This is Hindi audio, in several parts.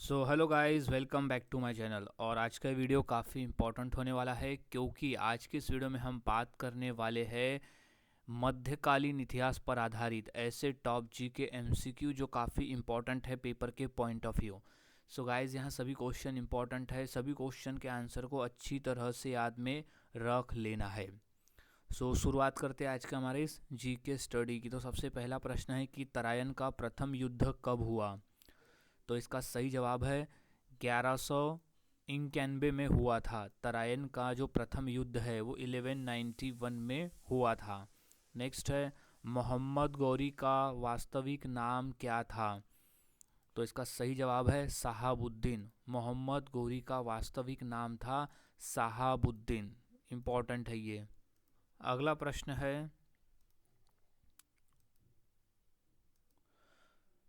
So hello guys, welcome back to my channel. और आज का वीडियो काफ़ी इम्पोर्टेंट होने वाला है क्योंकि आज की इस वीडियो में हम बात करने वाले हैं मध्यकालीन इतिहास पर आधारित ऐसे टॉप जी के एमसीक्यू जो काफ़ी इम्पोर्टेंट है पेपर के point of view. So guys, यहाँ सभी क्वेश्चन इम्पोर्टेंट है, सभी क्वेश्चन के आंसर को अच्छी तरह से याद में रख लेना है। शुरुआत करते हैं आज के हमारे इस जी के स्टडी की। तो सबसे पहला प्रश्न है कि तराइन का प्रथम युद्ध कब हुआ। तो इसका सही जवाब है 1191 में हुआ था। तराइन का जो प्रथम युद्ध है वो 1191 में हुआ था। नेक्स्ट है, मोहम्मद गौरी का वास्तविक नाम क्या था। तो इसका सही जवाब है साहबुद्दीन। मोहम्मद गौरी का वास्तविक नाम था साहबुद्दीन। इम्पॉर्टेंट है ये। अगला प्रश्न है,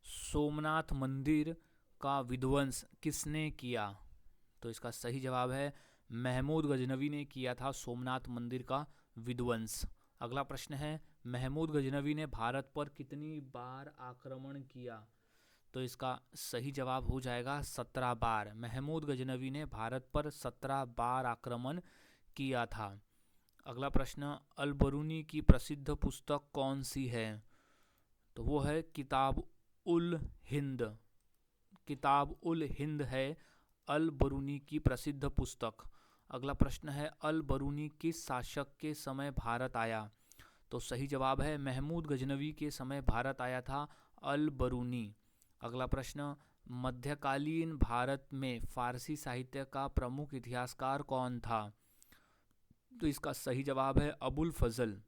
सोमनाथ मंदिर का विध्वंस किसने किया। तो इसका सही जवाब है महमूद गजनवी ने किया था सोमनाथ मंदिर का विध्वंस। अगला प्रश्न है, महमूद गजनवी ने भारत पर कितनी बार आक्रमण किया। तो इसका सही जवाब हो जाएगा 17 बार। महमूद गजनवी ने भारत पर 17 बार आक्रमण किया था। अगला प्रश्न, अल बरूनी की प्रसिद्ध पुस्तक कौन सी है। तो वो है किताब उल हिंद। किताब उल हिंद है अल बरूनी की प्रसिद्ध पुस्तक। अगला प्रश्न है, अल बरूनी किस शासक के समय भारत आया। तो सही जवाब है महमूद गजनवी के समय भारत आया था अल बरूनी। अगला प्रश्न, मध्यकालीन भारत में फारसी साहित्य का प्रमुख इतिहासकार कौन था। तो इसका सही जवाब है अबुल फजल।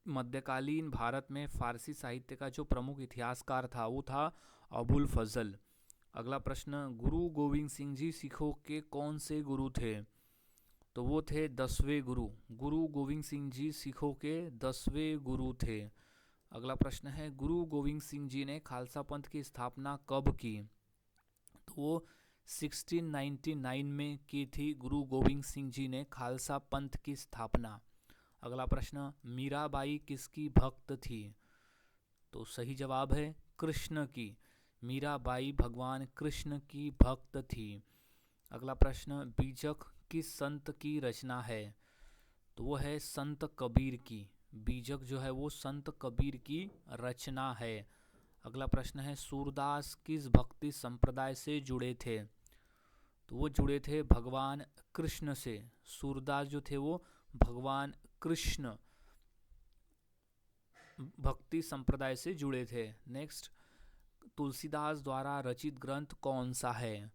मध्यकालीन भारत में फारसी साहित्य का जो प्रमुख इतिहासकार था वो था अबुल फजल। अगला प्रश्न, गुरु गोविंद सिंह जी सिखों के कौन से गुरु थे। तो वो थे 10वें गुरु। गुरु गोविंद सिंह जी सिखों के 10वें गुरु थे। अगला प्रश्न है, गुरु गोविंद सिंह जी ने खालसा पंथ की स्थापना कब की। तो वो 1699 में की थी गुरु गोविंद सिंह जी ने खालसा पंथ की स्थापना। अगला प्रश्न, मीराबाई किसकी भक्त थी। तो सही जवाब है कृष्ण की। मीराबाई भगवान कृष्ण की भक्त थी। अगला प्रश्न, बीजक किस संत की रचना है। तो वो है संत कबीर की। बीजक जो है वो संत कबीर की रचना है। अगला प्रश्न है, सूरदास किस भक्ति संप्रदाय से जुड़े थे। तो वो जुड़े थे भगवान कृष्ण से। सूरदास जो थे वो भगवान कृष्ण भक्ति संप्रदाय से जुड़े थे। नेक्स्ट, तुलसीदास द्वारा रचित ग्रंथ कौन सा है।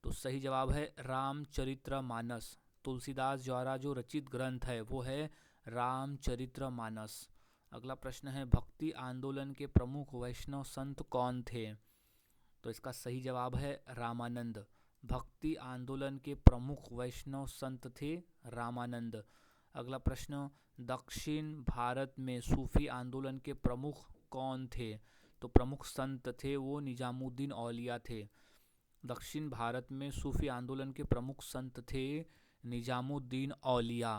तो सही जवाब है रामचरितमानस। तुलसीदास द्वारा जो रचित ग्रंथ है वो है रामचरितमानस। अगला प्रश्न है, भक्ति आंदोलन के प्रमुख वैष्णव संत कौन थे। तो इसका सही जवाब है रामानंद। भक्ति आंदोलन के प्रमुख वैष्णव संत थे रामानंद। अगला प्रश्न, दक्षिण भारत में सूफी आंदोलन के प्रमुख कौन थे। तो प्रमुख संत थे वो निजामुद्दीन औलिया थे। दक्षिण भारत में सूफी आंदोलन के प्रमुख संत थे निजामुद्दीन औलिया।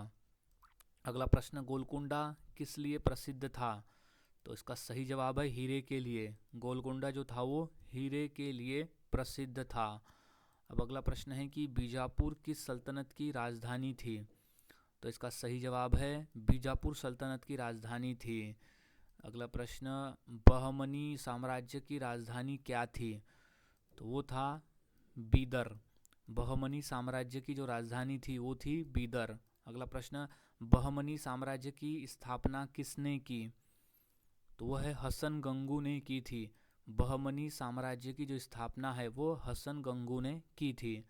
अगला प्रश्न, गोलकुंडा किस लिए प्रसिद्ध था। तो इसका सही जवाब है हीरे के लिए। गोलकुंडा जो था वो हीरे के लिए प्रसिद्ध था। अब अगला प्रश्न है कि बीजापुर किस सल्तनत की राजधानी थी। तो इसका सही जवाब है बीजापुर सल्तनत की राजधानी थी। अगला प्रश्न, बहमनी साम्राज्य की राजधानी क्या थी। तो वो था बीदर। बहमनी साम्राज्य की जो राजधानी थी वो थी बीदर। अगला प्रश्न, बहमनी साम्राज्य की स्थापना किसने की। तो वह है हसन गंगू ने की थी। बहमनी साम्राज्य की जो स्थापना है वो हसन गंगू ने की थी।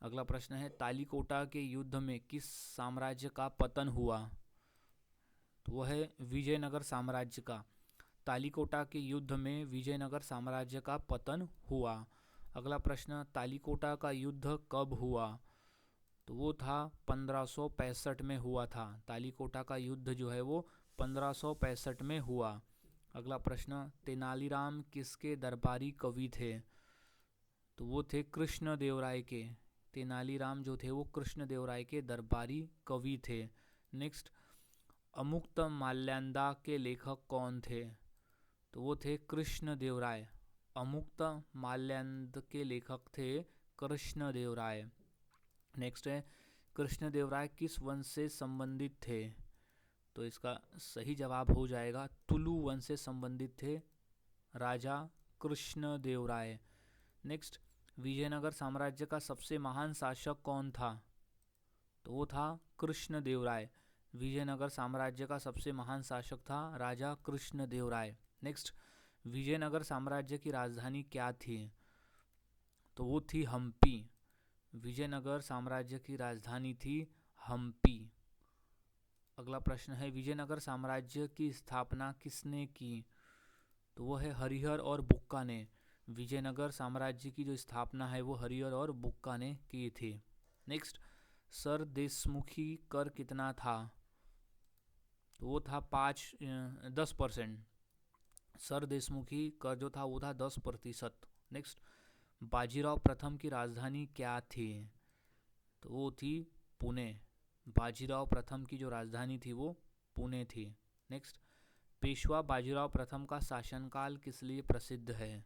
अगला प्रश्न है, तालीकोटा के युद्ध में किस साम्राज्य का पतन हुआ। तो वह है विजयनगर साम्राज्य का। तालीकोटा के युद्ध में विजयनगर साम्राज्य का पतन हुआ। अगला प्रश्न, तालीकोटा का युद्ध कब हुआ। तो वो था 1565 में हुआ था। तालीकोटा का युद्ध जो है वो 1565 में हुआ। अगला प्रश्न, तेनालीराम किसके दरबारी कवि थे। तो वो थे कृष्ण देव राय के। तेनालीराम जो थे वो कृष्ण देव राय के दरबारी कवि थे। नेक्स्ट, अमुक्त माल्यादा के लेखक कौन थे। तो वो थे कृष्ण देव राय। अमुक्त माल्यार्क के लेखक थे कृष्णदेव राय। नेक्स्ट है कृष्णदेव राय किस वंश से संबंधित थे? तो इसका सही जवाब हो जाएगा तुलु वंश से संबंधित थे राजा कृष्णदेव राय। नेक्स्ट, विजयनगर साम्राज्य का सबसे महान शासक कौन था? तो वो था कृष्णदेव राय। विजयनगर साम्राज्य का सबसे महान शासक था राजा कृष्णदेव राय। नेक्स्ट, विजयनगर साम्राज्य की राजधानी क्या थी? तो वो थी हम्पी। विजयनगर साम्राज्य की राजधानी थी हम्पी। अगला प्रश्न है विजयनगर साम्राज्य की स्थापना किसने की? तो वो है हरिहर और बुक्का ने। विजयनगर साम्राज्य की जो स्थापना है वो हरिहर और बुक्का ने की थी। नेक्स्ट, सर देशमुखी कर कितना था? तो वो था 10%। सर देशमुखी कर जो था वो था 10%। नेक्स्ट, बाजीराव प्रथम की राजधानी क्या थी? तो वो थी पुणे। बाजीराव प्रथम की जो राजधानी थी वो पुणे थी। नेक्स्ट, पेशवा बाजीराव प्रथम का शासनकाल किस लिए प्रसिद्ध है?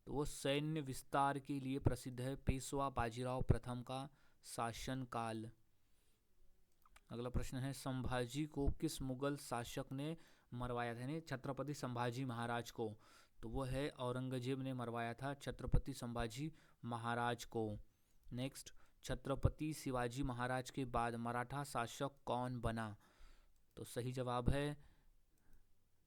तो वो सैन्य विस्तार के लिए प्रसिद्ध है पेशवा बाजीराव प्रथम का शासनकाल। अगला प्रश्न है संभाजी को किस मुगल शासक ने मरवाया था? यानी छत्रपति संभाजी महाराज को। तो वो है औरंगजेब ने मरवाया था छत्रपति संभाजी महाराज को। नेक्स्ट, छत्रपति शिवाजी महाराज के बाद मराठा शासक कौन बना? तो सही जवाब है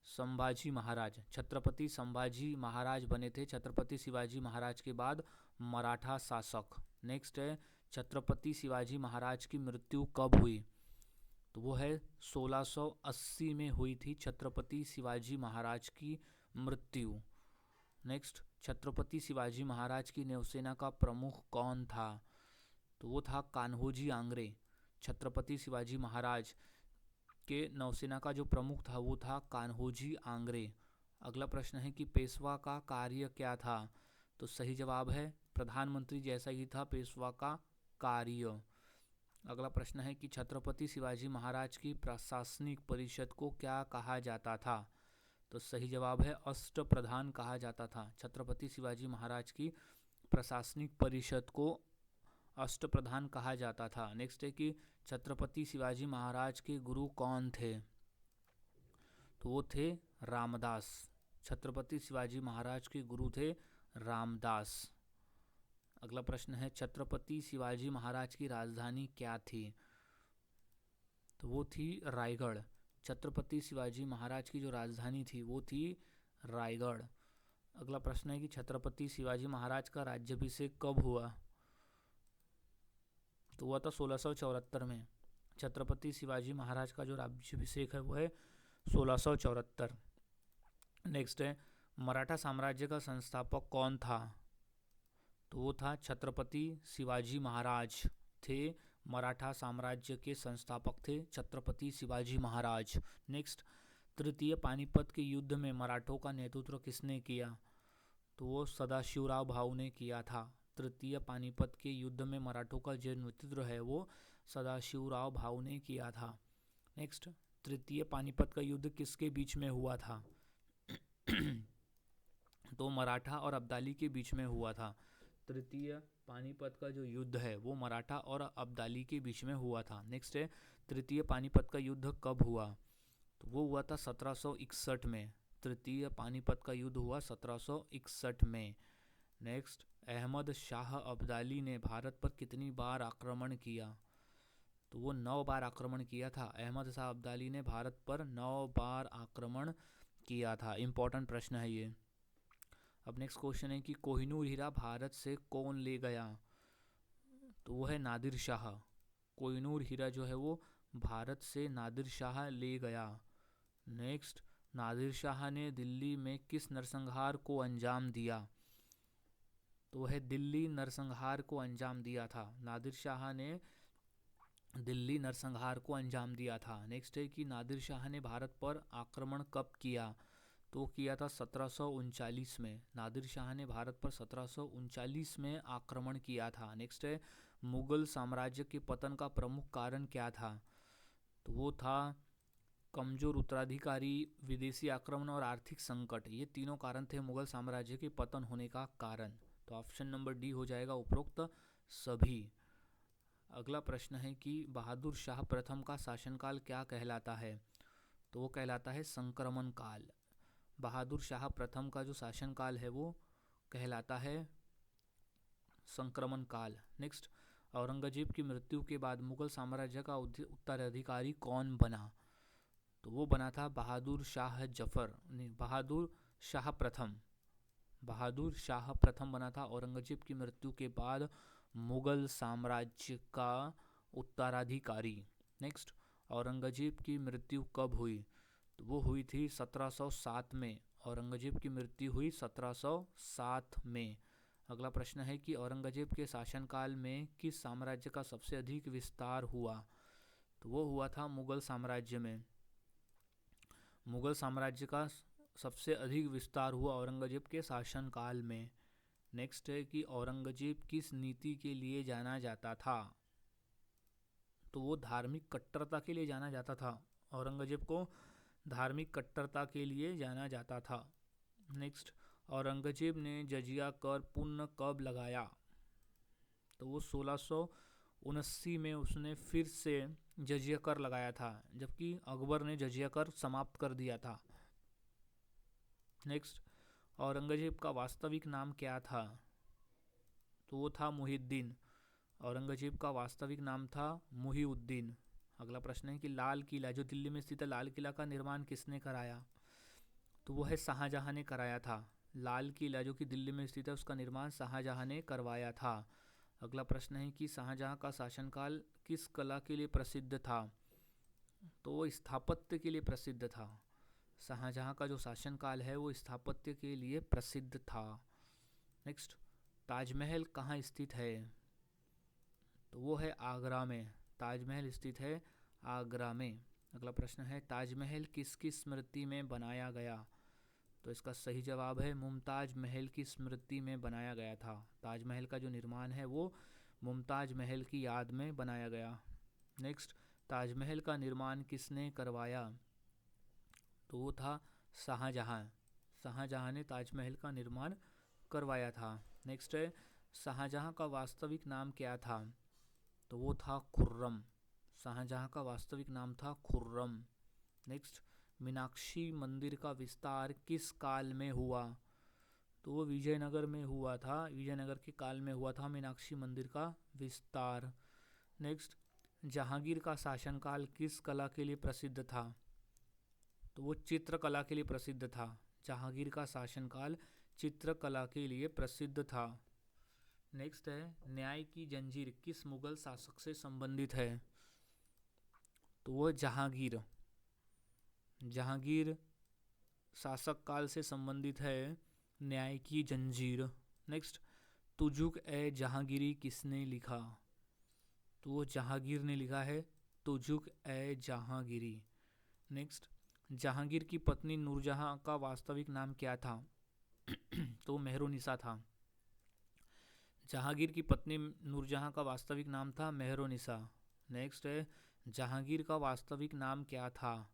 संभाजी महाराज। छत्रपति संभाजी महाराज बने थे छत्रपति शिवाजी महाराज के बाद मराठा शासक। नेक्स्ट है छत्रपति शिवाजी महाराज की मृत्यु कब हुई? तो वो है 1680 में हुई थी छत्रपति शिवाजी महाराज की मृत्यु। नेक्स्ट, छत्रपति शिवाजी महाराज की नौसेना का प्रमुख कौन था? तो वो था कान्होजी आंग्रे। छत्रपति शिवाजी महाराज के नौसेना का जो प्रमुख था वो था कान्होजी आंग्रे। अगला प्रश्न है कि पेशवा का कार्य क्या था? तो सही जवाब है प्रधानमंत्री जैसा ही था पेशवा का कार्य। अगला प्रश्न है कि छत्रपति शिवाजी महाराज की प्रशासनिक परिषद को क्या कहा जाता था? तो सही जवाब है अष्टप्रधान कहा जाता था। छत्रपति शिवाजी महाराज की प्रशासनिक परिषद को अष्टप्रधान कहा जाता था। नेक्स्ट है कि छत्रपति शिवाजी महाराज के गुरु कौन थे? तो वो थे रामदास। छत्रपति शिवाजी महाराज के गुरु थे रामदास। अगला प्रश्न है छत्रपति शिवाजी महाराज की राजधानी क्या थी? तो वो थी रायगढ़। छत्रपति शिवाजी महाराज की जो राजधानी थी वो थी रायगढ़। अगला प्रश्न है कि छत्रपति शिवाजी महाराज का राज्याभिषेक कब हुआ? तो हुआ था 1674 में। छत्रपति शिवाजी महाराज का जो राज्याभिषेक है वो है 1674। नेक्स्ट है मराठा साम्राज्य का संस्थापक कौन था? तो वो था छत्रपति शिवाजी महाराज थे। मराठा साम्राज्य के संस्थापक थे छत्रपति शिवाजी महाराज। नेक्स्ट, तृतीय पानीपत के युद्ध में मराठों का नेतृत्व किसने किया? तो वो सदाशिवराव भाऊ ने किया था। तृतीय पानीपत के युद्ध में मराठों का जो नेतृत्व है वो सदाशिवराव भाऊ ने किया था। नेक्स्ट, तृतीय पानीपत का युद्ध किसके बीच में हुआ था? तो मराठा और अब्दाली के बीच में हुआ था। तृतीय पानीपत का जो युद्ध है वो मराठा और अब्दाली के बीच में हुआ था। नेक्स्ट है तृतीय पानीपत का युद्ध कब हुआ? तो वो हुआ था 1761 में। तृतीय पानीपत का युद्ध हुआ 1761 में। नेक्स्ट, अहमद शाह अब्दाली ने भारत पर कितनी बार आक्रमण किया? तो वो 9 बार आक्रमण किया था। अहमद शाह अब्दाली ने भारत पर 9 बार आक्रमण किया था। इम्पोर्टेंट प्रश्न है ये। अब नेक्स्ट क्वेश्चन है कि कोहिनूर हीरा भारत से कौन ले गया? तो वो है नादिर शाह। कोहिनूर हीरा जो है वो भारत से नादिर शाह ले गया। नेक्स्ट, नादिर शाह ने दिल्ली में किस नरसंहार को अंजाम दिया? तो वह दिल्ली नरसंहार को अंजाम दिया था। नादिर शाह ने दिल्ली नरसंहार को अंजाम दिया था। नेक्स्ट है कि नादिर शाह ने भारत पर आक्रमण कब किया? तो किया था 1739 में। नादिर शाह ने भारत पर 1739 में आक्रमण किया था। नेक्स्ट है मुगल साम्राज्य के पतन का प्रमुख कारण क्या था? तो वो था कमजोर उत्तराधिकारी, विदेशी आक्रमण और आर्थिक संकट, ये तीनों कारण थे मुगल साम्राज्य के पतन होने का कारण। तो ऑप्शन नंबर डी हो जाएगा उपरोक्त सभी। अगला प्रश्न है कि बहादुर शाह प्रथम का शासनकाल क्या कहलाता है? तो वो कहलाता है संक्रमण काल। बहादुर शाह प्रथम का जो शासनकाल है वो कहलाता है संक्रमण काल। नेक्स्ट, औरंगजेब की मृत्यु के बाद मुगल साम्राज्य का उत्तराधिकारी कौन बना? तो वो बना था बहादुर शाह जफर, नहीं, बहादुर शाह प्रथम। बहादुर शाह प्रथम बना था औरंगजेब की मृत्यु के बाद मुगल साम्राज्य का उत्तराधिकारी। नेक्स्ट, औरंगजेब की मृत्यु कब हुई? तो वो हुई थी 1707 में। औरंगजेब की मृत्यु हुई 1707 में। अगला प्रश्न है कि औरंगजेब के शासनकाल में किस साम्राज्य का सबसे अधिक विस्तार हुआ? तो वो हुआ था मुगल साम्राज्य में। मुगल साम्राज्य का सबसे अधिक विस्तार हुआ औरंगजेब के शासनकाल में। नेक्स्ट है कि औरंगजेब किस नीति के लिए जाना जाता था? तो वो धार्मिक कट्टरता के लिए जाना जाता था। औरंगजेब को धार्मिक कट्टरता के लिए जाना जाता था। नेक्स्ट, औरंगजेब ने जजिया कर पुनः कब लगाया? तो वो 1679 में उसने फिर से जजिया कर लगाया था, जबकि अकबर ने जजिया कर समाप्त कर दिया था। नेक्स्ट, औरंगजेब का वास्तविक नाम क्या था? तो वो था मुहिउद्दीन। औरंगजेब का वास्तविक नाम था मुहिउद्दीन। अगला प्रश्न है कि लाल किला, जो दिल्ली में स्थित है, लाल किला का निर्माण किसने कराया? तो वो है शाहजहां ने कराया था। लाल किला जो कि दिल्ली में स्थित है, उसका निर्माण शाहजहां ने करवाया था। अगला प्रश्न है कि शाहजहां का शासनकाल किस कला के लिए प्रसिद्ध था? तो वो स्थापत्य के लिए प्रसिद्ध था। शाहजहां का जो शासनकाल है वो स्थापत्य के लिए प्रसिद्ध था। नेक्स्ट, ताजमहल कहाँ स्थित है? तो वो है आगरा में। ताजमहल स्थित है आगरा में। अगला प्रश्न है ताजमहल किसकी स्मृति में बनाया गया? तो इसका सही जवाब है मुमताज महल की स्मृति में बनाया गया था। ताजमहल का जो निर्माण है वो मुमताज महल की याद में बनाया गया। नेक्स्ट, ताजमहल का निर्माण किसने करवाया? तो वो था शाहजहां। शाहजहां ने ताजमहल का निर्माण करवाया था। नेक्स्ट है शाहजहां का वास्तविक नाम क्या था? तो वो था खुर्रम। शाहजहां का वास्तविक नाम था खुर्रम। नेक्स्ट, मीनाक्षी मंदिर का विस्तार किस काल में हुआ? तो वो विजयनगर में हुआ था। विजयनगर के काल में हुआ था मीनाक्षी मंदिर का विस्तार। नेक्स्ट, जहांगीर का शासनकाल किस कला के लिए प्रसिद्ध था? तो वो चित्रकला के लिए प्रसिद्ध था। जहांगीर का शासनकाल चित्रकला के लिए प्रसिद्ध था। नेक्स्ट है न्याय की जंजीर किस मुगल शासक से संबंधित है? तो वो जहांगीर। जहांगीर शासक काल से संबंधित है न्याय की जंजीर। नेक्स्ट, तुजुक ए जहांगीरी किसने लिखा? तो वो जहांगीर ने लिखा है तुजुक ए जहांगीरी। नेक्स्ट, जहांगीर की पत्नी नूरजहां का वास्तविक नाम क्या था? तो मेहरुनिसा था। जहांगीर की पत्नी नूरजहां का वास्तविक नाम था मेहरुनिसा। नेक्स्ट है जहांगीर का वास्तविक नाम क्या था?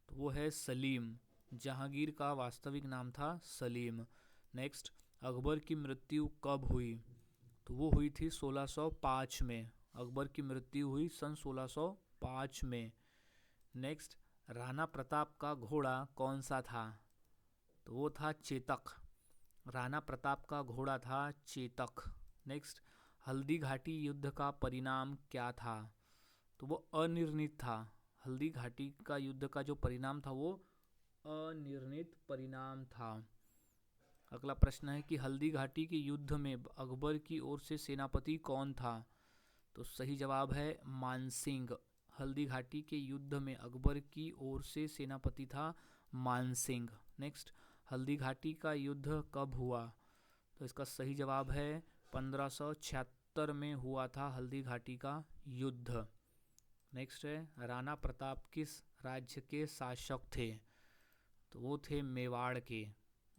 तो वो है सलीम। जहांगीर का वास्तविक नाम था सलीम। नेक्स्ट, अकबर की मृत्यु कब हुई? तो वो हुई थी 1605 में। अकबर की मृत्यु हुई सन 1605 में। नेक्स्ट, राणा प्रताप का घोड़ा कौन सा था? तो वो था चेतक। राणा प्रताप का घोड़ा था चेतक। नेक्स्ट, हल्दी घाटी युद्ध का परिणाम क्या था? तो वो अनिर्णित था। हल्दी घाटी का युद्ध का जो परिणाम था वो अनिर्णित परिणाम था। अगला प्रश्न है कि हल्दी घाटी के युद्ध में अकबर की ओर से सेनापति कौन था? तो सही जवाब है मानसिंह। हल्दी घाटी के युद्ध में अकबर की ओर से सेनापति था मानसिंह। नेक्स्ट, हल्दी घाटी का युद्ध कब हुआ? तो इसका सही जवाब है 1576 में हुआ था हल्दी घाटी का युद्ध। नेक्स्ट है राणा प्रताप किस राज्य के शासक थे? तो वो थे मेवाड़ के।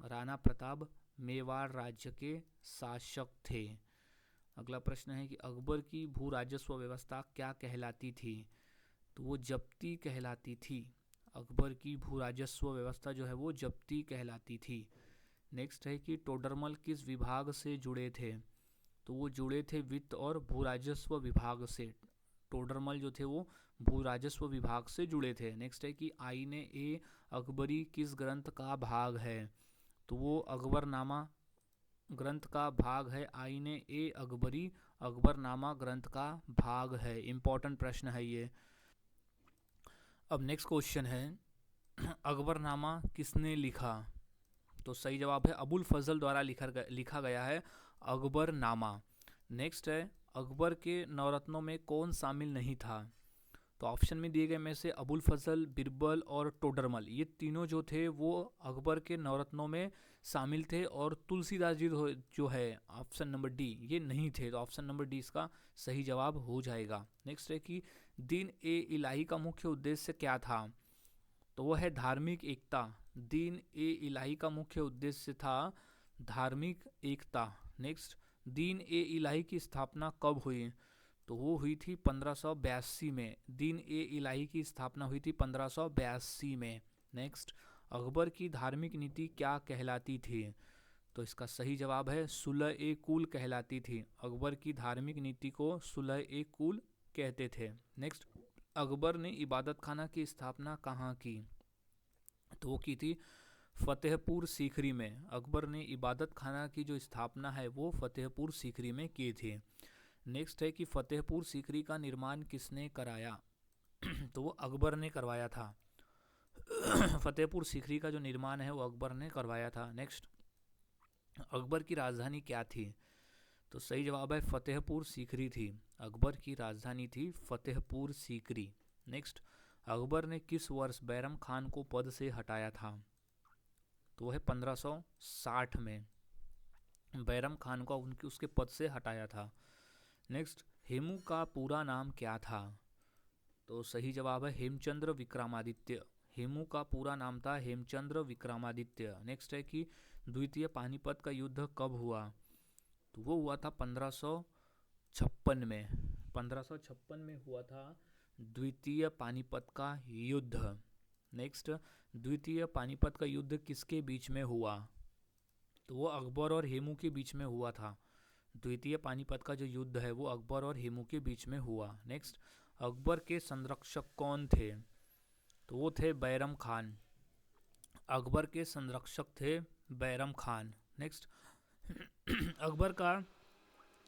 राणा प्रताप मेवाड़ राज्य के शासक थे। अगला प्रश्न है कि अकबर की भू राजस्व व्यवस्था क्या कहलाती थी? तो वो जब्ती कहलाती थी। अकबर की भू राजस्व व्यवस्था जो है वो जब्ती कहलाती थी। नेक्स्ट है कि टोडरमल किस विभाग से जुड़े थे? तो वो जुड़े थे वित्त और भू राजस्व विभाग से। टोडरमल जो थे वो भू राजस्व विभाग से जुड़े थे। नेक्स्ट है कि आईने ए अकबरी किस ग्रंथ का भाग है? तो वो अकबरनामा ग्रंथ का भाग है। आईने ए अकबरी अकबरनामा ग्रंथ का भाग है। इंपॉर्टेंट प्रश्न है ये। अब नेक्स्ट क्वेश्चन है अकबरनामा किसने लिखा? तो सही जवाब है अबुल फजल द्वारा लिखा गया है अकबरनामा। नेक्स्ट है अकबर के नवरत्नों में कौन शामिल नहीं था? तो ऑप्शन में दिए गए में से अबुल फजल, बिरबल और टोडरमल, ये तीनों जो थे वो अकबर के नवरत्नों में शामिल थे, और तुलसीदास जी जो है ऑप्शन नंबर डी ये नहीं थे। तो ऑप्शन नंबर डी इसका सही जवाब हो जाएगा। नेक्स्ट है कि दीन ए इलाही का मुख्य उद्देश्य क्या था? तो वो है धार्मिक एकता। दीन ए इलाही का मुख्य उद्देश्य था धार्मिक एकता। नेक्स्ट, दीन ए इलाही की स्थापना कब हुई? तो वो हुई थी 1582 में। दीन ए इलाही की स्थापना हुई थी 1582 में। नेक्स्ट, अकबर की धार्मिक नीति क्या कहलाती थी? तो इसका सही जवाब है सुलह ए कुल कहलाती थी। अकबर की धार्मिक नीति को सुलह ए कुल कहते थे। नेक्स्ट, अकबर ने इबादत खाना की स्थापना कहाँ की? तो वो की थी फतेहपुर सीकरी में। अकबर ने इबादत खाना की जो स्थापना है वो फतेहपुर सीकरी में की थी। नेक्स्ट है कि फतेहपुर सीकरी का निर्माण किसने कराया? तो वो अकबर ने करवाया था। फतेहपुर सीकरी का जो निर्माण है वो अकबर ने करवाया था। नेक्स्ट, अकबर की राजधानी क्या थी? तो सही जवाब है फतेहपुर सीकरी थी। अकबर की राजधानी थी फतेहपुर सीकरी। नेक्स्ट, अकबर ने किस वर्ष बैरम खान को पद से हटाया था? तो वह है 1560 में बैरम खान को उसके पद से हटाया था। नेक्स्ट, हेमू का पूरा नाम क्या था? तो सही जवाब है हेमचंद्र विक्रमादित्य। हेमू का पूरा नाम था हेमचंद्र विक्रमादित्य। नेक्स्ट है कि द्वितीय पानीपत का युद्ध कब हुआ? तो वो हुआ था 1556 में। 1556 में हुआ था द्वितीय पानीपत का युद्ध। नेक्स्ट, द्वितीय पानीपत का युद्ध किसके बीच में हुआ? तो वो अकबर और हेमू के बीच में हुआ था। द्वितीय पानीपत का जो युद्ध है वो अकबर और हेमू के बीच में हुआ। नेक्स्ट, अकबर के संरक्षक कौन थे? तो वो थे बैरम खान। अकबर के संरक्षक थे बैरम खान। नेक्स्ट, अकबर का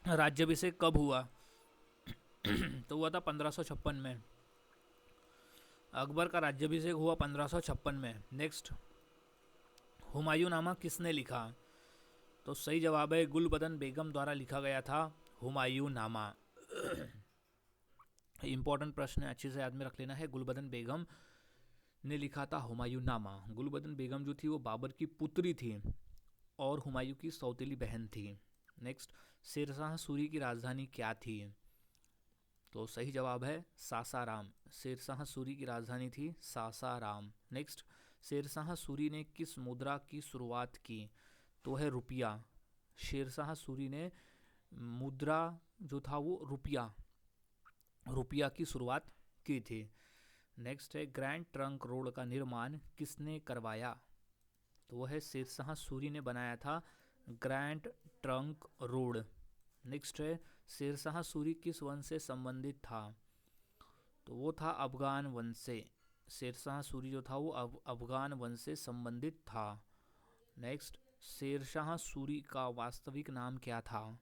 राज्याभिषेक कब हुआ? तो हुआ था 1556 में। अकबर का राज्याभिषेक हुआ 1556 में। नेक्स्ट, हुमायूं नामा किसने लिखा? तो सही जवाब है गुलबदन बेगम द्वारा लिखा गया था हुमायूं नामा। इंपॉर्टेंट प्रश्न है, अच्छे से याद में रख लेना है। गुलबदन बेगम ने लिखा था हुमायूं नामा। गुलबदन बेगम जो थी वो बाबर की पुत्री थी और हुमायूं की सौतेली बहन थी। नेक्स्ट, शेरशाह सूरी की राजधानी क्या थी? तो सही जवाब है सासाराम। शेरशाह सूरी की राजधानी थी सासाराम। नेक्स्ट, शेरशाह सूरी ने किस मुद्रा की शुरुआत की? तो है रुपया। शेरशाह सूरी ने मुद्रा जो था वो रुपया की शुरुआत की थी। नेक्स्ट है ग्रैंड ट्रंक रोड का निर्माण किसने करवाया? तो वह है शेरशाह सूरी ने बनाया था ग्रैंड ट्रंक रोड। नेक्स्ट है शेरशाह सूरी किस वंश से संबंधित था? तो वो था अफगान वंश से। शेरशाह सूरी जो था वो अफगान वंश से संबंधित था। नेक्स्ट, शेरशाह सूरी का वास्तविक नाम क्या था?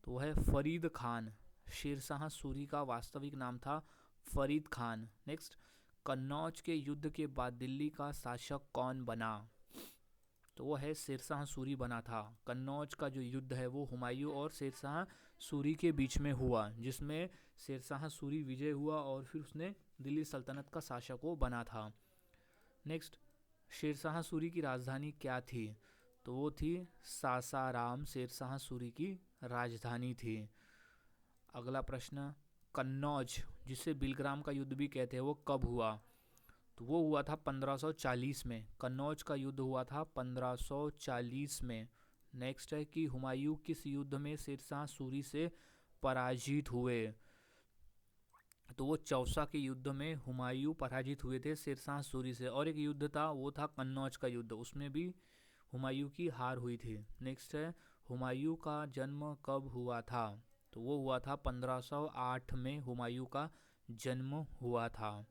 तो वह है फरीद खान। शेरशाह सूरी का वास्तविक नाम था फरीद खान। नेक्स्ट, कन्नौज के युद्ध के बाद दिल्ली का शासक कौन बना? तो वो है शेरशाह सूरी बना था। कन्नौज का जो युद्ध है वो हुमायूं और शेरशाह सूरी के बीच में हुआ, जिसमें शेरशाह सूरी विजय हुआ और फिर उसने दिल्ली सल्तनत का शासक वो बना था। नेक्स्ट, शेरशाह सूरी की राजधानी क्या थी? तो वो थी सासाराम। शेरशाह सूरी की राजधानी थी। अगला प्रश्न, कन्नौज जिसे बिलग्राम का युद्ध भी कहते हैं वो कब हुआ? तो वो हुआ था 1540 में। कन्नौज का युद्ध हुआ था 1540 में। नेक्स्ट है कि हुमायूं किस युद्ध में शेरशाह सूरी से पराजित हुए? तो वो चौसा के युद्ध में हुमायूं पराजित हुए थे शेरशाह सूरी से। और एक युद्ध था, वो था कन्नौज का युद्ध, उसमें भी हुमायूं की हार हुई थी। नेक्स्ट है, हुमायूं का जन्म कब हुआ था? तो वो हुआ था 1508 में हुमायूं का जन्म हुआ था।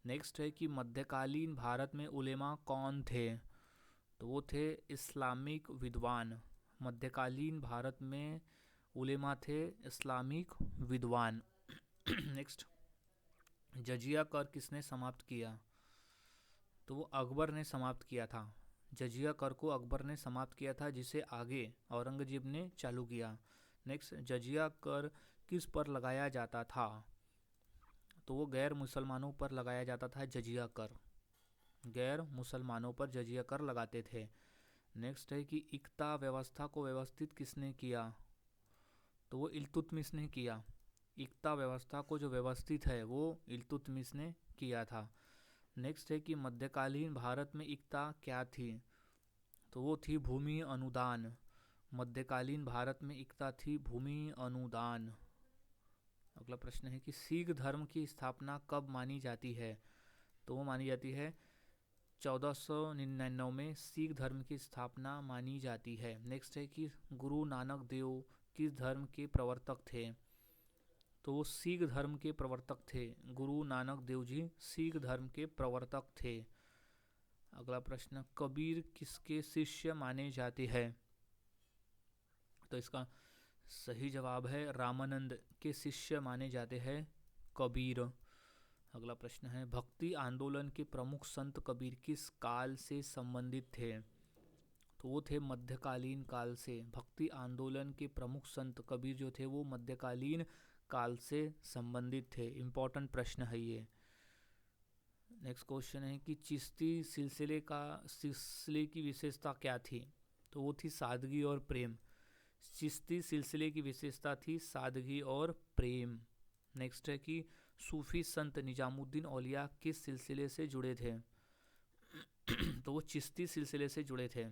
नेक्स्ट है कि मध्यकालीन भारत में उलेमा कौन थे? तो वो थे इस्लामिक विद्वान। मध्यकालीन भारत में उलेमा थे इस्लामिक विद्वान। नेक्स्ट, जजिया कर किसने समाप्त किया? तो वो अकबर ने समाप्त किया था। जजिया कर को अकबर ने समाप्त किया था, जिसे आगे औरंगजेब ने चालू किया। नेक्स्ट, जजिया कर किस पर लगाया जाता था? तो वो गैर मुसलमानों पर लगाया जाता था जजिया कर। गैर मुसलमानों पर जजिया कर लगाते थे। नेक्स्ट है कि इक्ता व्यवस्था को व्यवस्थित किसने किया? तो वो इल्तुतमिश ने किया। इक्ता व्यवस्था को जो व्यवस्थित है वो इल्तुतमिश ने किया था। नेक्स्ट है कि मध्यकालीन भारत में इक्ता क्या थी? तो वो थी भूमि अनुदान। मध्यकालीन भारत में इक्ता थी भूमि अनुदान। अगला प्रश्न है कि सिख धर्म की स्थापना कब मानी जाती है? तो वो मानी जाती है 1499 में सिख धर्म की स्थापना मानी जाती है। नेक्स्ट है कि गुरु नानक देव किस धर्म के प्रवर्तक थे? तो वो सिख धर्म के प्रवर्तक थे। गुरु नानक देव जी सिख धर्म के प्रवर्तक थे। अगला प्रश्न, कबीर किसके शिष्य माने जाते हैं? तो इसका सही जवाब है रामानंद के शिष्य माने जाते हैं कबीर। अगला प्रश्न है, भक्ति आंदोलन के प्रमुख संत कबीर किस काल से संबंधित थे? तो वो थे मध्यकालीन काल से। भक्ति आंदोलन के प्रमुख संत कबीर जो थे वो मध्यकालीन काल से संबंधित थे। इम्पोर्टेंट प्रश्न है ये। नेक्स्ट क्वेश्चन है कि चिश्ती सिलसिले की विशेषता क्या थी? तो वो थी सादगी और प्रेम। चिश्ती सिलसिले की विशेषता थी सादगी और प्रेम। नेक्स्ट है कि सूफी संत निजामुद्दीन औलिया किस सिलसिले से जुड़े थे? तो वो चिश्ती सिलसिले से जुड़े थे।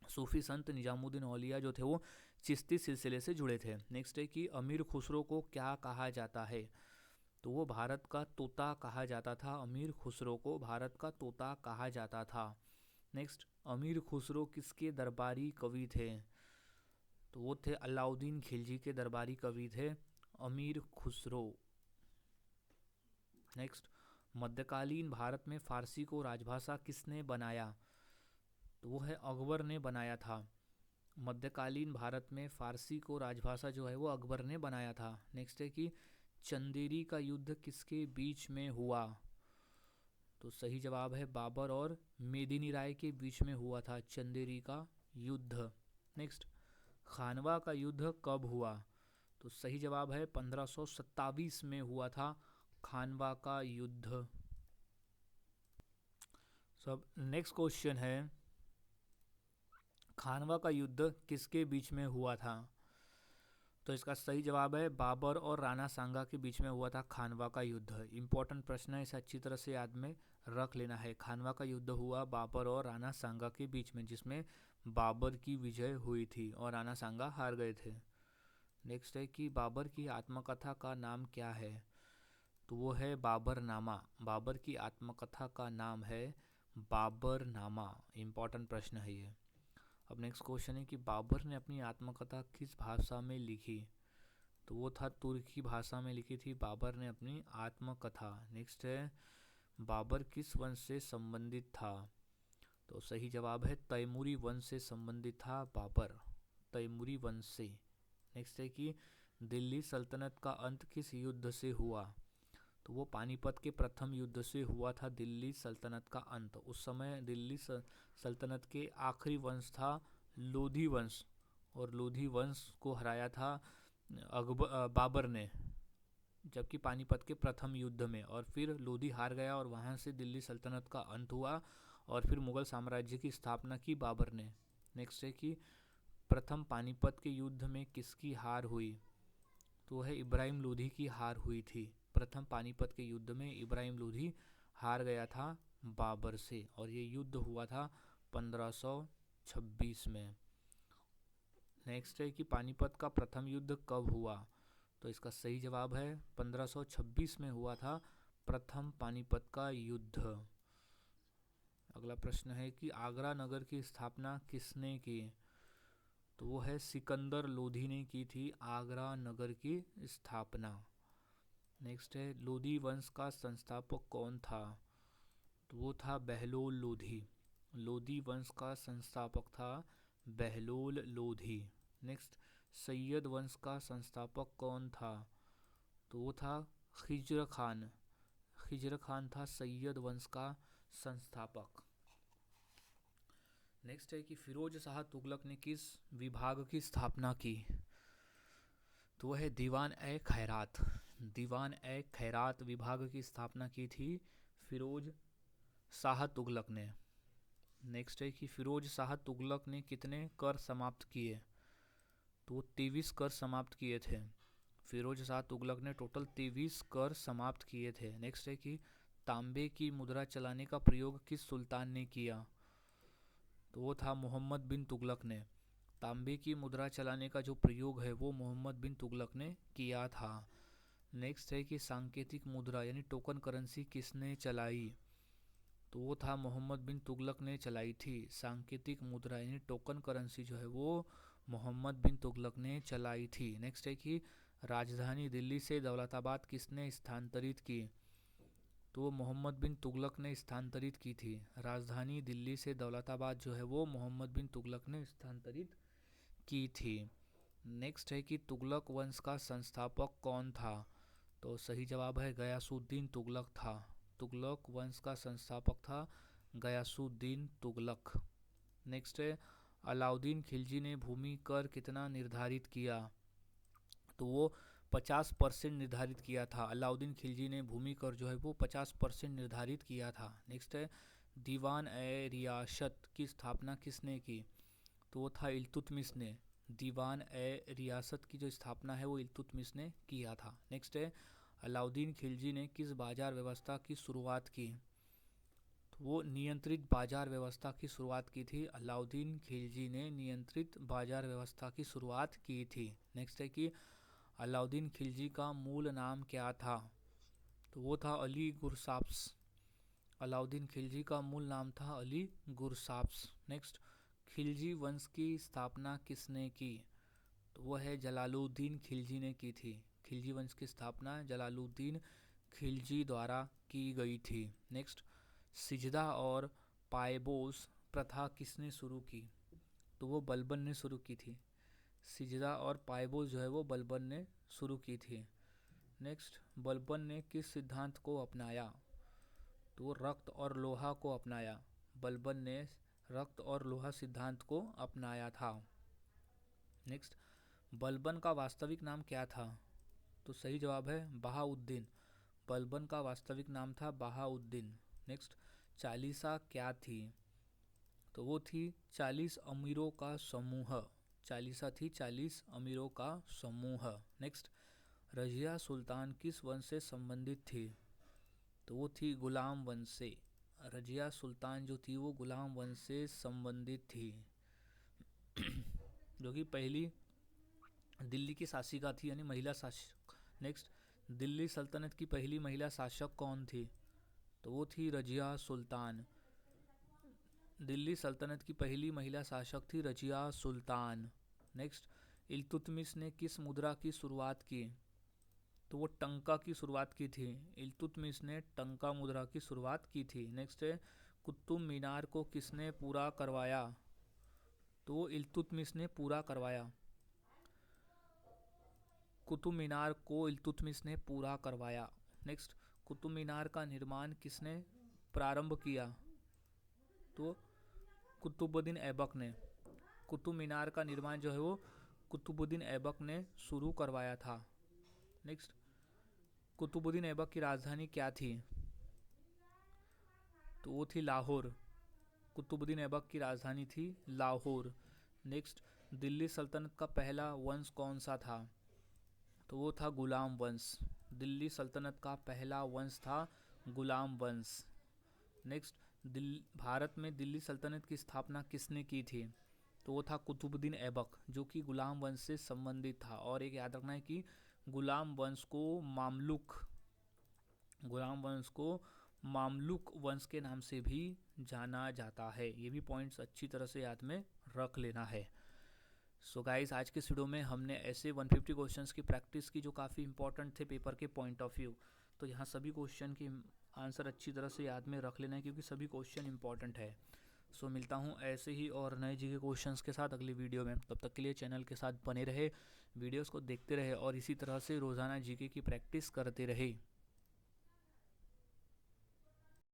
सूफी संत निजामुद्दीन औलिया जो थे वो चिश्ती सिलसिले से जुड़े थे। नेक्स्ट है कि अमीर खुसरो को क्या कहा जाता है? तो वो भारत का तोता कहा जाता था। अमीर खुसरो को भारत का तोता कहा जाता था। नेक्स्ट, अमीर खुसरो किसके दरबारी कवि थे? तो वो थे अलाउद्दीन खिलजी के दरबारी कवि थे अमीर खुसरो। नेक्स्ट, मध्यकालीन भारत में फारसी को राजभाषा किसने बनाया? तो वो है अकबर ने बनाया था। मध्यकालीन भारत में फारसी को राजभाषा जो है वो अकबर ने बनाया था। नेक्स्ट है कि चंदेरी का युद्ध किसके बीच में हुआ? तो सही जवाब है बाबर और मेदिनी राय के बीच में हुआ था चंदेरी का युद्ध। नेक्स्ट, खानवा का युद्ध कब हुआ? तो सही जवाब है 1527 में हुआ था खानवा का युद्ध। सब नेक्स्ट क्वेश्चन है, खानवा का युद्ध किसके बीच में हुआ था? तो इसका सही जवाब है बाबर और राणा सांगा के बीच में हुआ था खानवा का युद्ध। इंपॉर्टेंट प्रश्न है, इसे अच्छी तरह से याद में रख लेना है। खानवा का युद्ध हुआ बाबर और राणा सांगा के बीच में, जिसमें बाबर की विजय हुई थी और राणा सांगा हार गए थे। नेक्स्ट है कि बाबर की आत्मकथा का नाम क्या है? तो वो है बाबरनामा। बाबर की आत्मकथा का नाम है बाबरनामा। इंपॉर्टेंट प्रश्न है ये। अब नेक्स्ट क्वेश्चन है कि बाबर ने अपनी आत्मकथा किस भाषा में लिखी? तो वो था तुर्की भाषा में लिखी थी बाबर ने अपनी आत्मकथा। नेक्स्ट है, बाबर किस वंश से संबंधित था? तो सही जवाब है तैमूरी वंश से संबंधित था बाबर, तैमूरी वंश से। नेक्स्ट है कि दिल्ली सल्तनत का अंत किस युद्ध से हुआ? तो वो पानीपत के प्रथम युद्ध से हुआ था दिल्ली सल्तनत का अंत। उस समय दिल्ली सल्तनत के आखिरी वंश था लोधी वंश, और लोधी वंश को हराया था बाबर ने, जबकि पानीपत के प्रथम युद्ध में। और फिर लोधी हार गया और वहाँ से दिल्ली सल्तनत का अंत हुआ और फिर मुगल साम्राज्य की स्थापना की बाबर ने। नेक्स्ट है कि प्रथम पानीपत के युद्ध में किसकी हार हुई? तो है इब्राहिम लोधी की हार हुई थी। प्रथम पानीपत के युद्ध में इब्राहिम लोधी हार गया था बाबर से, और ये युद्ध हुआ था 1526 में। नेक्स्ट है कि पानीपत का प्रथम युद्ध कब हुआ? तो इसका सही जवाब है 1526 में हुआ था प्रथम पानीपत का युद्ध। अगला प्रश्न है कि आगरा नगर की स्थापना किसने की? तो वो है सिकंदर लोधी ने की थी आगरा नगर की स्थापना। नेक्स्ट है लोधी वंश का संस्थापक कौन था? तो वो था बहलोल लोधी। लोधी वंश का संस्थापक था बहलोल लोधी। नेक्स्ट, सैयद वंश का संस्थापक कौन था? तो वो था खिज्र खान। खिज्र खान था सैयद वंश का संस्थापक। नेक्स्ट है कि फिरोज शाह तुगलक ने किस विभाग की स्थापना की? तो वह है दीवान ए खैरात। दीवान ए खैरात विभाग की स्थापना की थी फिरोज शाह तुगलक ने। नेक्स्ट है कि फिरोज शाह तुगलक ने कितने कर समाप्त किए? तो 23 कर समाप्त किए थे। फिरोज शाह तुगलक ने टोटल 23 कर समाप्त किए थे। नेक्स्ट है कि तांबे की मुद्रा चलाने का प्रयोग किस सुल्तान ने किया? तो वो था मोहम्मद बिन तुगलक ने। तांबे की मुद्रा चलाने का जो प्रयोग है वो मोहम्मद बिन तुगलक ने किया था। नेक्स्ट है कि सांकेतिक मुद्रा यानी टोकन करेंसी किसने चलाई? तो वो था मोहम्मद बिन तुगलक ने चलाई थी। सांकेतिक मुद्रा यानी टोकन करेंसी जो है वो मोहम्मद बिन तुगलक ने चलाई थी। नेक्स्ट है कि राजधानी दिल्ली से दौलताबाद किसने स्थानांतरित की? तो मोहम्मद बिन तुगलक ने स्थानांतरित की थी। राजधानी दिल्ली से दौलताबाद जो है वो मोहम्मद बिन तुगलक ने स्थानांतरित की थी। नेक्स्ट है कि तुगलक वंश का संस्थापक कौन था? तो सही जवाब है गयासुद्दीन तुगलक था। तुगलक वंश का संस्थापक था गयासुद्दीन तुगलक। नेक्स्ट है अलाउद्दीन खिलजी ने भूमि कर कितना निर्धारित किया? तो वो 50% निर्धारित किया था। अलाउद्दीन खिलजी ने भूमि कर जो है वो 50% निर्धारित किया था। नेक्स्ट है दीवान ए रियासत की स्थापना किसने की? तो वो था इल्तुतमिश ने। दीवान ए रियासत की जो स्थापना है वो इल्तुतमिश ने किया था। नेक्स्ट है अलाउद्दीन खिलजी ने किस बाजार व्यवस्था की शुरुआत की? तो वो नियंत्रित बाजार व्यवस्था की शुरुआत की थी। अलाउद्दीन खिलजी ने नियंत्रित बाजार व्यवस्था की शुरुआत की थी। नेक्स्ट है कि अलाउद्दीन खिलजी का मूल नाम क्या था? तो वो था अली गुरसाप्स। अलाउद्दीन खिलजी का मूल नाम था अली गुरसाप्स। नेक्स्ट, खिलजी वंश की स्थापना किसने की? तो वह है जलालुद्दीन खिलजी ने की थी। खिलजी वंश की स्थापना जलालुद्दीन खिलजी द्वारा की गई थी। नेक्स्ट, सिजदा और पायबोस प्रथा किसने शुरू की? तो वो बलबन ने शुरू की थी। सिजदा और पायबोस जो है वो बलबन ने शुरू की थी। नेक्स्ट, बलबन ने किस सिद्धांत को अपनाया? तो वो रक्त और लोहा को अपनाया। बलबन ने रक्त और लोहा सिद्धांत को अपनाया था। नेक्स्ट, बलबन का वास्तविक नाम क्या था? तो सही जवाब है बहाउद्दीन। बलबन का वास्तविक नाम था बहाउद्दीन। नेक्स्ट, चालीसा क्या थी? तो वो थी 40 अमीरों का समूह। चालीसा थी 40 अमीरों का समूह। नेक्स्ट, रजिया सुल्तान किस वंश से संबंधित थी? तो वो थी गुलाम वंश से। रजिया सुल्तान जो थी वो गुलाम वंश से संबंधित थी जो कि पहली दिल्ली की शासिका थी यानी महिला शासक। नेक्स्ट, दिल्ली सल्तनत की पहली महिला शासक कौन थी? तो वो थी रजिया सुल्तान। दिल्ली सल्तनत की पहली महिला शासक थी रजिया सुल्तान। नेक्स्ट, इल्तुतमिश ने किस मुद्रा की शुरुआत की? तो वो टंका की शुरुआत की थी। इल्तुतमिश ने टंका मुद्रा की शुरुआत की थी। नेक्स्ट है कुतुब मीनार को किसने पूरा करवाया? तो वो इल्तुतमिश ने पूरा करवाया। कुतुब मीनार को इल्तुतमिश ने पूरा करवाया। नेक्स्ट, कुतुब मीनार का निर्माण किसने प्रारंभ किया? तो कुतुबुद्दीन ऐबक ने। कुतुब मीनार का निर्माण जो है वो कुतुबुद्दीन ऐबक ने शुरू करवाया था। नेक्स्ट, कुतुबुद्दीन ऐबक की राजधानी क्या थी? तो वो थी लाहौर। कुतुबुद्दीन ऐबक की राजधानी थी लाहौर। नेक्स्ट, दिल्ली सल्तनत का पहला वंश कौन सा था? तो वो था गुलाम वंश। दिल्ली सल्तनत का पहला वंश था गुलाम वंश। नेक्स्ट, भारत में दिल्ली सल्तनत की स्थापना किसने की थी? तो वो था कुतुबुद्दीन ऐबक जो कि गुलाम वंश से संबंधित था। और एक याद रखना है कि गुलाम वंश को मामलुक वंश के नाम से भी जाना जाता है। ये भी पॉइंट्स अच्छी तरह से याद में रख लेना है। सो गाइस, आज के इस वीडियो में हमने ऐसे 150 क्वेश्चंस की प्रैक्टिस की जो काफ़ी इंपॉर्टेंट थे पेपर के पॉइंट ऑफ व्यू। तो यहाँ सभी क्वेश्चन की आंसर अच्छी तरह से याद में रख लेना है क्योंकि सभी क्वेश्चन इंपॉर्टेंट है। सो मिलता हूँ ऐसे ही और नए जीके क्वेश्चंस के साथ अगली वीडियो में। तब तक के लिए चैनल के साथ बने रहे, वीडियोस को देखते रहे और इसी तरह से रोज़ाना जीके की प्रैक्टिस करते रहे।